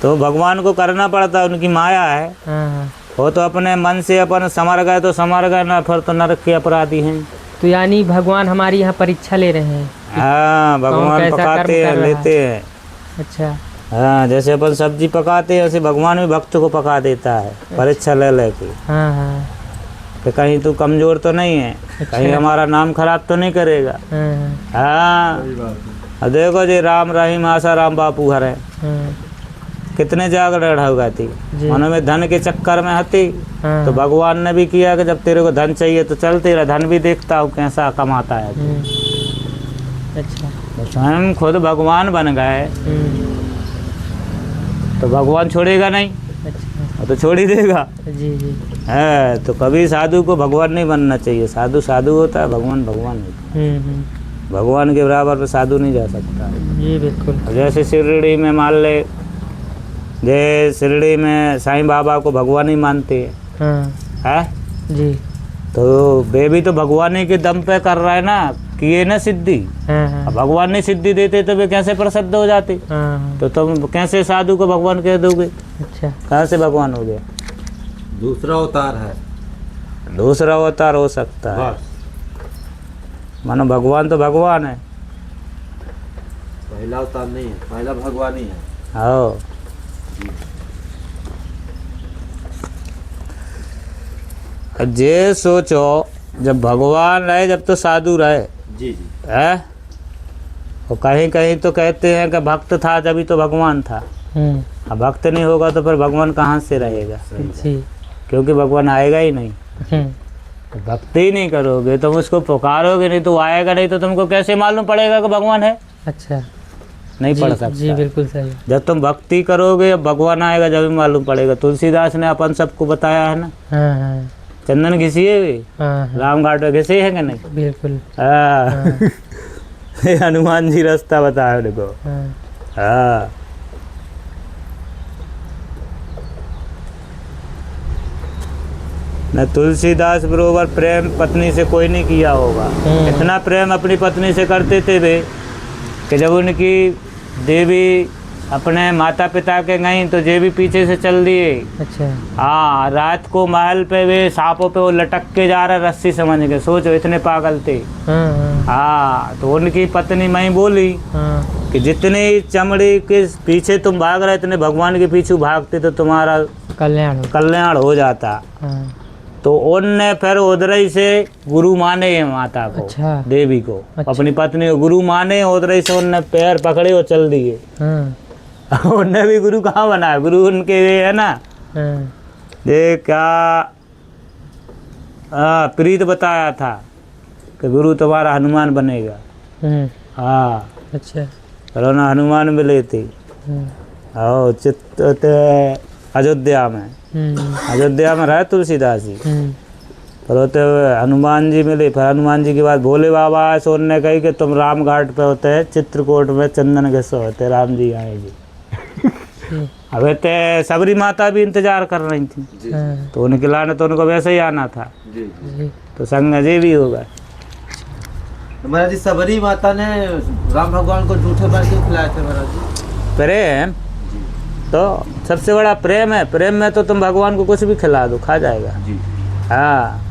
Speaker 1: तो भगवान को करना पड़ता है, उनकी माया है।
Speaker 2: हाँ।
Speaker 1: वो तो अपने मन से अपन संवर गए तो संवर गए, ना फिर तो नरक के अपराधी हैं।
Speaker 2: तो यानी भगवान हमारी यहाँ परीक्षा ले रहे हैं।
Speaker 1: हाँ, भगवान
Speaker 2: कैसा कर्म
Speaker 1: पकाते हैं,
Speaker 2: कर रहा
Speaker 1: लेते हैं।
Speaker 2: अच्छा।
Speaker 1: हाँ, जैसे अपन सब्जी पकाते हैं वैसे भगवान भी भक्त को पका देता है, परीक्षा ले लेके
Speaker 2: हाँ हाँ।
Speaker 1: कि कहीं तू कमजोर तो नहीं है, कहीं हमारा नाम खराब तो नहीं करेगा।
Speaker 2: हाँ
Speaker 1: हाँ, अब देखो जी राम रहीम आशा राम बापू हरे
Speaker 2: हाँ।
Speaker 1: कितने जागरण हो गए थी, मनो में धन के चक्कर में हती।
Speaker 2: हाँ।
Speaker 1: तो भगवान ने भी किया कि जब तेरे को धन चाहिए तो चल तेरा धन भी देखता हूँ कैसा कमाता है।
Speaker 2: अच्छा।
Speaker 1: तो स्वयं खुद भगवान बन गए तो भगवान छोड़ेगा नहीं।
Speaker 2: अच्छा।
Speaker 1: तो छोड़ ही देगा।
Speaker 2: जी जी।
Speaker 1: है तो कभी साधु को भगवान नहीं बनना चाहिए। साधु साधु होता है, भगवान भगवान होता है। भगवान के बराबर पे साधु नहीं जा सकता।
Speaker 2: जी बिल्कुल।
Speaker 1: जैसे शिरडी में मान ले, जे शिरडी में साईं बाबा को भगवान ही मानते हैं।
Speaker 2: हाँ।
Speaker 1: है
Speaker 2: जी।
Speaker 1: तो वे भी तो भगवान ही के दम पे कर रहा है ना, किए ना सिद्धि।
Speaker 2: हाँ।
Speaker 1: अब भगवान ने सिद्धि देते तो वे कैसे प्रसिद्ध हो जाते।
Speaker 2: हाँ।
Speaker 1: तो तुम कैसे साधु को भगवान कह दोगे?
Speaker 2: अच्छा।
Speaker 1: कहाँ से भगवान हो गया?
Speaker 3: दूसरा अवतार है,
Speaker 1: दूसरा अवतार हो सकता है।
Speaker 3: बस
Speaker 1: मानो भगवान तो भगवान है।
Speaker 3: पहला अवतार नहीं है, पहला भगवान ही है।
Speaker 1: हाँ, जे सोचो जब भगवान रहे जब तो साधु रहे।
Speaker 3: जी जी।
Speaker 1: है और कहीं कहीं तो कहते हैं कि भक्त था जभी तो भगवान था। अब भक्त नहीं होगा तो फिर भगवान कहाँ से रहेगा?
Speaker 2: जी।
Speaker 1: क्योंकि भगवान आएगा ही नहीं। तो भक्ति ही नहीं करोगे, तुम उसको पुकारोगे नहीं तो आएगा नहीं, तो तुमको कैसे मालूम पड़ेगा कि भगवान है?
Speaker 2: अच्छा।
Speaker 1: नहीं पड़ सकता।
Speaker 2: जी बिल्कुल सही।
Speaker 1: जब तुम भक्ति करोगे अब भगवान आएगा जब भी मालूम पड़ेगा। तुलसीदास ने अपन सबको बताया है ना,
Speaker 2: हाँ हाँ।
Speaker 1: चंदन घिसिए भी
Speaker 2: हाँ।
Speaker 1: राम घाट में घिसे है कि नहीं?
Speaker 2: बिल्कुल।
Speaker 1: हाँ। हनुमान जी रास्ता बताया उनको।
Speaker 2: हाँ।
Speaker 1: हाँ, न तुलसीदास बरोबर प्रेम पत्नी से कोई नहीं किया होगा। इतना प्रेम अपनी पत्नी से करते थे वे कि जब उनकी देवी अपने माता पिता के गई तो जे भी पीछे से चल दिए।
Speaker 2: अच्छा।
Speaker 1: हाँ, रात को महल पे वे सांपों पे वो लटक के जा रहे रस्सी समझ के, सोचो इतने पागल थे।
Speaker 2: हाँ।
Speaker 1: हाँ, तो उनकी पत्नी मई बोली
Speaker 2: हाँ।
Speaker 1: कि जितनी चमड़ी के पीछे तुम भाग रहे इतने भगवान के पीछे भागते तो तुम्हारा कल्याण हो जाता।
Speaker 2: हाँ।
Speaker 1: तो उनने फिर उधर से गुरु माने माता को।
Speaker 2: अच्छा।
Speaker 1: देवी को।
Speaker 2: अच्छा।
Speaker 1: अपनी पत्नी को गुरु माने, उधर से उनने पैर पकड़े और चल दिए।
Speaker 2: हाँ।
Speaker 1: उनने भी गुरु कहाँ बनाया? गुरु उनके है ना।
Speaker 2: हाँ।
Speaker 1: ये क्या प्रीत बताया था कि गुरु तुम्हारा हनुमान बनेगा। हाँ।
Speaker 2: अच्छा।
Speaker 1: फिर उन्हें हनुमान मिले थे। और अयोध्या में, अयोध्या में रहे तुलसीदास जी। फिर होते हुए हनुमान जी मिले। फिर हनुमान जी के बाद भोले बाबा आए, सो उन्होंने कही कि तुम राम घाट पे होते हैं, चित्रकूट में चंदन घिसो होते, राम जी आएंगे। अब ते सबरी माता भी इंतजार कर रही थी। तो उनके लाने तो उनको वैसे ही आना था।
Speaker 3: जी।
Speaker 1: तो संग अजय भी होगा।
Speaker 3: महाराज जी, सबरी माता ने राम भगवान को जूठे बार क्यों खिलाए थे महाराज जी?
Speaker 1: प्रेम तो सबसे बड़ा प्रेम है। प्रेम में तो तुम भगवान को कुछ भी खिला दो, खा जाएगा।
Speaker 3: जी।
Speaker 1: हाँ,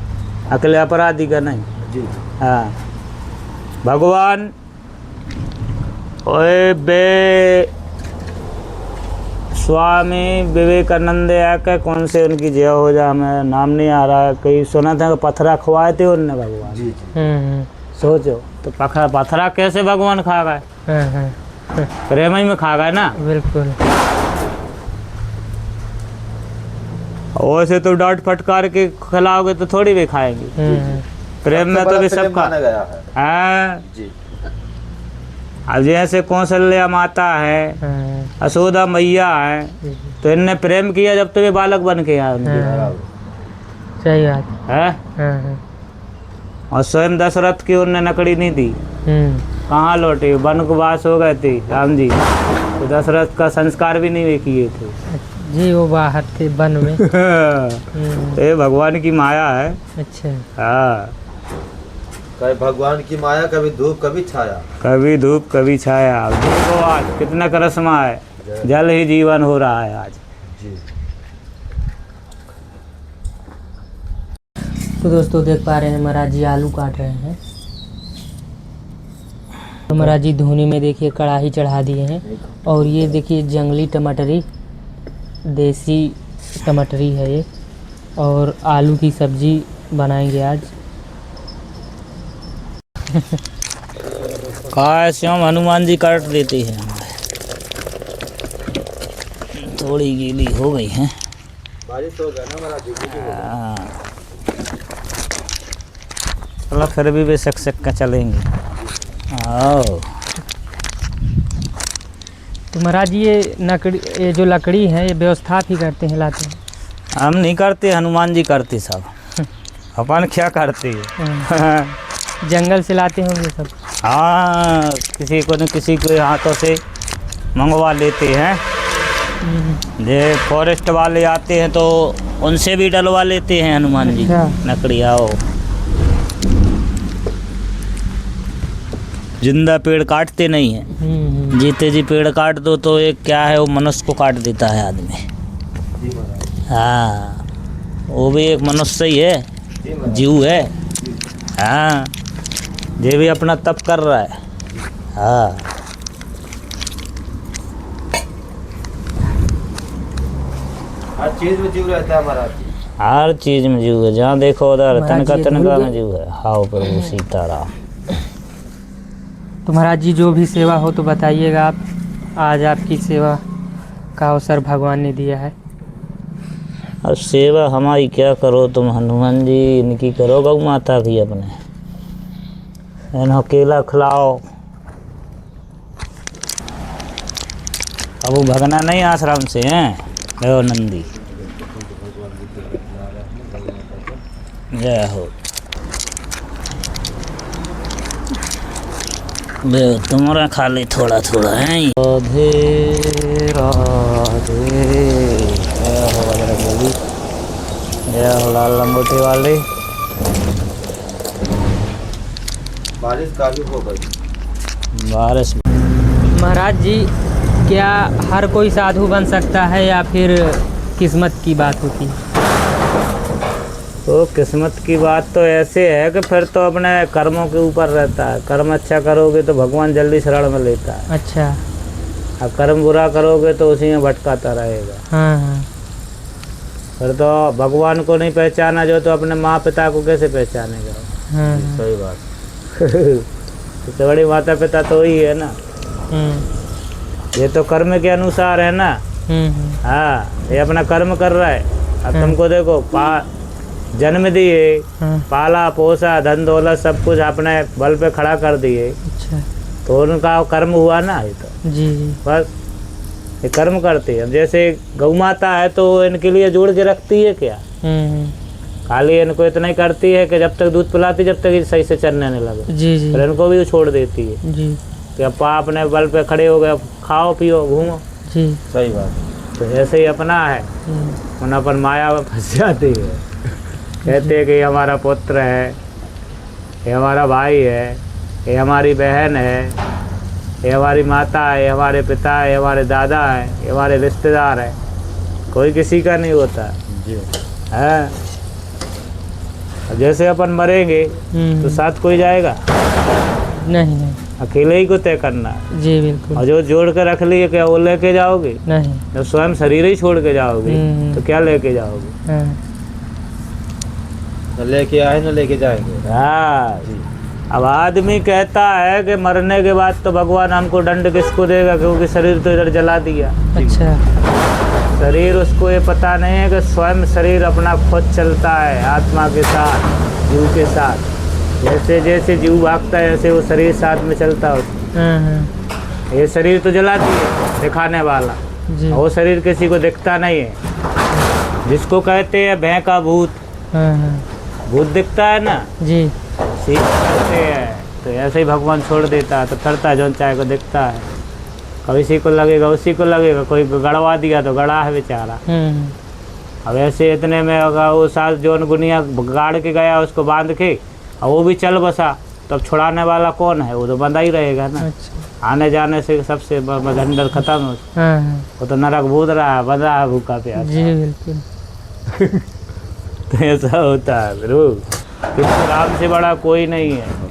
Speaker 1: अकेले अपराधी का नहीं।
Speaker 3: जी।
Speaker 1: हाँ, भगवान ओए बे स्वामी विवेकानंद आके कौन से उनकी जय हो जा, हमें नाम नहीं आ रहा है। कहीं सुना था कि पत्थरा खवाए थे उनने भगवान।
Speaker 3: जी जी।
Speaker 1: सोचो तो पत्थरा कैसे भगवान खा गए? प्रेम ही में खा गए ना।
Speaker 2: बिल्कुल।
Speaker 1: वैसे तो डांट फटकार के खिलाओगे तो थोड़ी भी खाएंगे। प्रेम में तो भी सब
Speaker 3: माना गया है। जी।
Speaker 1: अब जैसे कौशल्या माता है, यशोदा मैया है, तो इनने प्रेम किया जब तो वे बालक बन के आए उनके।
Speaker 2: सही बात
Speaker 1: है। और स्वयं दशरथ की उनने नकड़ी नहीं दी। कहाँ लौटे? वनवास हो गए थे राम जी, तो दशरथ का संस्कार भी नहीं किए थे
Speaker 2: जी, वो बाहर थे वन में।
Speaker 1: ये भगवान की माया है।
Speaker 2: अच्छा।
Speaker 1: हाँ,
Speaker 3: कभी भगवान की माया, कभी धूप कभी छाया।
Speaker 1: कभी धूप कभी छाया। देखो आज कितना करिश्मा है, जल ही जीवन हो रहा है आज।
Speaker 3: जी।
Speaker 2: तो दोस्तों देख पा रहे हैं महाराज जी आलू काट रहे हैं। तो महाराज जी धोने में देखिए कढ़ाई चढ़ा दिए हैं और ये देखिए जंगली टमाटरी, देसी टमाटरी है ये, और आलू की सब्जी बनाएंगे आज।
Speaker 1: कहा श्याम हनुमान जी काट देती है, थोड़ी गीली हो गई है।
Speaker 3: बारिश हो गया ना महाराज जी।
Speaker 1: चलो फिर भी सक का चलेंगे। आओ
Speaker 2: तो महाराज जी ये जो लकड़ी है ये व्यवस्था आप ही करते हैं, लाते हैं?
Speaker 1: हम नहीं करते, हनुमान जी करते सब। अपन क्या करते हैं?
Speaker 2: जंगल से लाते होंगे सब।
Speaker 1: हाँ, किसी को न किसी के हाथों से मंगवा लेते हैं। ये फॉरेस्ट वाले आते हैं तो उनसे भी डलवा लेते हैं हनुमान जी लकड़ी। आओ, जिंदा पेड़ काटते नहीं हैं, जीते जी पेड़ काट दो तो एक क्या है, वो मनुष्य को काट देता है आदमी। हाँ, वो भी एक मनुष्य ही है, जीव है। हाँ, ये भी अपना तप कर रहा है। हाँ,
Speaker 3: हर चीज में जीव रहता है महाराज जी।
Speaker 1: हर चीज में जीव है, जहाँ देखो उधर तनका में जीव है। हाओ प्रभु सीताराम।
Speaker 2: तो महाराज जी जो भी सेवा हो तो बताइएगा आप। आज आपकी सेवा का अवसर भगवान ने दिया है।
Speaker 1: अब सेवा हमारी क्या करो तुम, हनुमान जी इनकी करो, गौ माता की अपने। इन्हों केला खिलाओ। अब वो भगना नहीं आश्रम से हैं, देखो नंदी। जय हो। तुम्हारा खा ले थोड़ा थोड़ा है। राधे राधे। जय हो बजरंगबली, जय हो लाल लंगोटी वाले।
Speaker 3: बारिश काफी हो गई।
Speaker 1: बारिश।
Speaker 2: महाराज जी क्या हर कोई साधु बन सकता है या फिर किस्मत की बात होती है?
Speaker 1: तो किस्मत की बात तो ऐसे है कि फिर तो अपने कर्मों के ऊपर रहता है। कर्म अच्छा करोगे तो भगवान जल्दी शरण में लेता है।
Speaker 2: अच्छा।
Speaker 1: अब कर्म बुरा करोगे तो उसी में भटकाता रहेगा।
Speaker 2: हाँ।
Speaker 1: फिर तो भगवान को नहीं पहचाना जो तो अपने माँ पिता को कैसे पहचानेगा?
Speaker 2: हाँ।
Speaker 3: सही बात।
Speaker 1: सबसे बड़ी माता पिता तो वही है ना। ये तो कर्म के अनुसार है ना। हाँ, ये अपना कर्म कर रहा है। अब तुमको देखो, जन्म दिए, पाला पोसा, धन दौलत सब कुछ अपने बल पे खड़ा कर दिए।
Speaker 2: अच्छा।
Speaker 1: तो उनका कर्म हुआ ना। ये तो
Speaker 2: जी।
Speaker 1: बस ये कर्म करती है। जैसे गौ माता है तो इनके लिए जोड़ के रखती है क्या? खाली इनको इतना ही करती है कि जब तक दूध पिलाती, जब तक ये सही से चलने नहीं लगे।
Speaker 2: जी।
Speaker 1: फिर इनको भी छोड़ देती है
Speaker 2: जी।
Speaker 1: कि अब अपने बल पे खड़े हो गए, खाओ पियो घूमो।
Speaker 2: जी।
Speaker 3: सही बात।
Speaker 1: तो ऐसे ही अपना है, उन अपन माया में फंस जाती है। कहते हैं कि ये हमारा पुत्र है, ये हमारा भाई है, ये हमारी बहन है, ये हमारी माता है, ये हमारे पिता है, ये हमारे दादा है, ये हमारे रिश्तेदार है। कोई किसी का नहीं होता है। जैसे अपन मरेंगे तो साथ कोई जाएगा
Speaker 2: नहीं,
Speaker 1: अकेले ही को तय करना है।
Speaker 2: जी बिल्कुल।
Speaker 1: और जो जोड़ कर रख लिए क्या वो लेके जाओगे?
Speaker 2: नहीं।
Speaker 1: जब स्वयं शरीर ही छोड़ के जाओगे तो क्या लेके जाओगे?
Speaker 3: न लेके आए न लेके जाएंगे।
Speaker 1: हाँ, अब आदमी कहता है कि मरने के बाद तो भगवान हमको दंड किसको देगा, क्योंकि शरीर तो इधर जला दिया।
Speaker 2: अच्छा।
Speaker 1: शरीर उसको ये पता नहीं है कि स्वयं शरीर अपना खुद चलता है आत्मा के साथ, जीव के साथ। जैसे जैसे जीव भागता है ऐसे वो शरीर साथ में चलता है। ये शरीर तो जला दिया दिखाने वाला, वो शरीर किसी को दिखता नहीं है। जिसको कहते हैं भय का भूत, भूत दिखता है ना
Speaker 2: जी,
Speaker 1: ठीक करते हैं। तो ऐसे ही भगवान छोड़ देता है तो करता है जो चाहे को दिखता है। कभी इसी को लगेगा उसी को लगेगा, कोई गड़वा दिया तो गड़ा है बेचारा। अब ऐसे इतने में होगा वो साल जोन गुनिया गाड़ के गया उसको बांध के, और वो भी चल बसा, तब छुड़ाने वाला कौन है? वो तो बंधा ही रहेगा ना। अच्छा। आने जाने से सबसे झंडर खत्म हो। वो तो नरक भूत रहा है, बंधा है भूखा प्यासा।
Speaker 2: जी बिल्कुल।
Speaker 1: तो ऐसा होता है प्रभु, क्योंकि राम से बड़ा कोई नहीं है।